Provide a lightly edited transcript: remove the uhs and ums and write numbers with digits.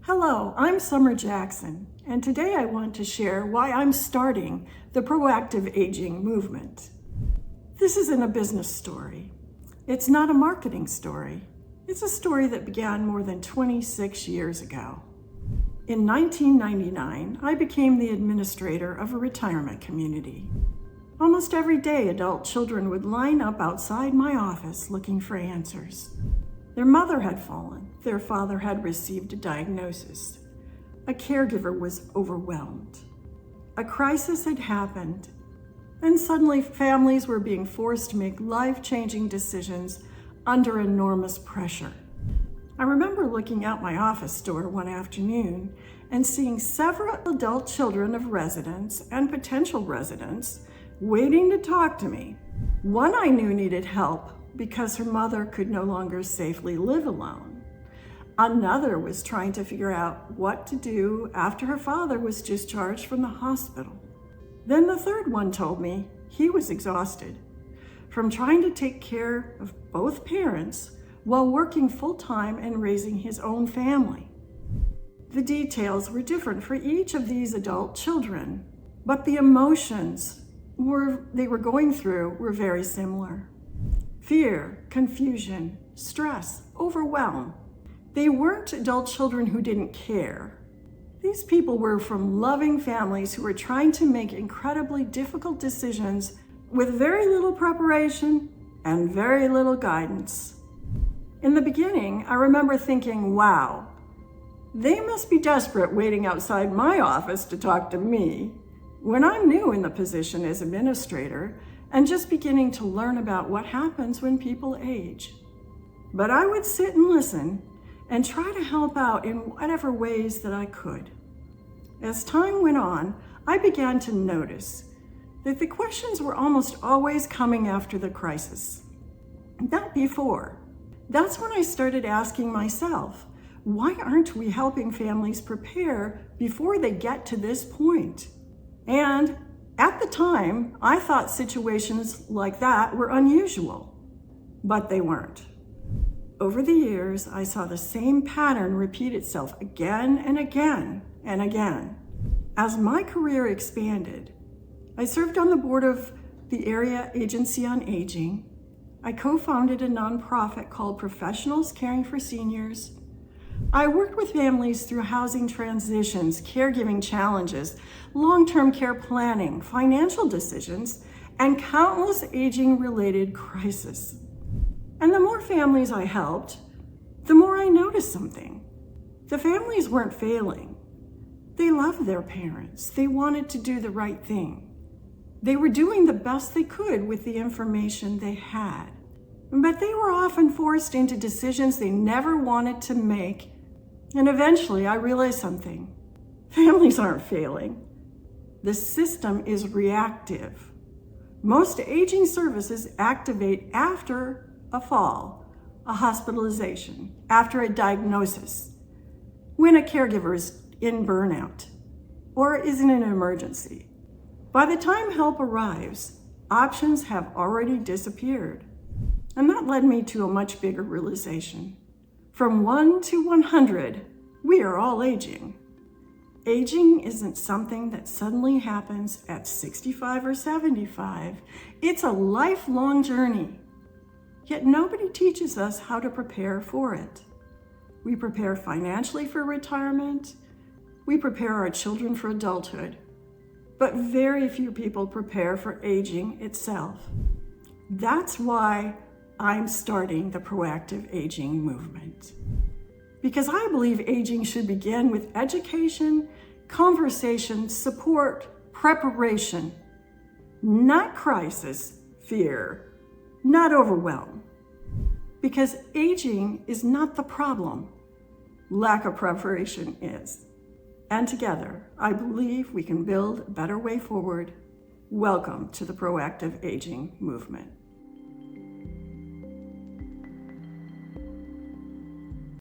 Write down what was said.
Hello, I'm Summer Jackson, and today I want to share why I'm starting the proactive aging movement. This isn't a business story. It's not a marketing story. It's a story that began more than 26 years ago. In 1999, I became the administrator of a retirement community. Almost every day, adult children would line up outside my office looking for answers. Their mother had fallen. Their father had received a diagnosis. A caregiver was overwhelmed. A crisis had happened, and suddenly families were being forced to make life-changing decisions under enormous pressure. I remember looking out my office door one afternoon and seeing several adult children of residents and potential residents waiting to talk to me. One I knew needed help because her mother could no longer safely live alone. Another was trying to figure out what to do after her father was discharged from the hospital. Then the third one told me he was exhausted from trying to take care of both parents while working full-time and raising his own family. The details were different for each of these adult children, but the emotions they were going through were very similar. Fear, confusion, stress, overwhelm. They weren't adult children who didn't care. These people were from loving families who were trying to make incredibly difficult decisions with very little preparation and very little guidance. In the beginning, I remember thinking, wow, they must be desperate waiting outside my office to talk to me when I'm new in the position as administrator and just beginning to learn about what happens when people age. But I would sit and listen and try to help out in whatever ways that I could. As time went on, I began to notice that the questions were almost always coming after the crisis, not before. That's when I started asking myself, why aren't we helping families prepare before they get to this point? And at the time, I thought situations like that were unusual, but they weren't. Over the years, I saw the same pattern repeat itself again and again and again. As my career expanded, I served on the board of the Area Agency on Aging. I co-founded a nonprofit called Professionals Caring for Seniors. I worked with families through housing transitions, caregiving challenges, long-term care planning, financial decisions, and countless aging-related crises. And the more families I helped, the more I noticed something. The families weren't failing. They loved their parents. They wanted to do the right thing. They were doing the best they could with the information they had. But they were often forced into decisions they never wanted to make. And eventually I realized something. Families aren't failing. The system is reactive. Most aging services activate after a fall, a hospitalization, after a diagnosis, when a caregiver is in burnout or is in an emergency. By the time help arrives, options have already disappeared. And that led me to a much bigger realization. From 1 to 100, we are all aging. Aging isn't something that suddenly happens at 65 or 75. It's a lifelong journey. Yet nobody teaches us how to prepare for it. We prepare financially for retirement. We prepare our children for adulthood. But very few people prepare for aging itself. That's why I'm starting the proactive aging movement. Because I believe aging should begin with education, conversation, support, preparation, not crisis, fear, not overwhelm. Because aging is not the problem. Lack of preparation is. And together, I believe we can build a better way forward. Welcome to the proactive aging movement.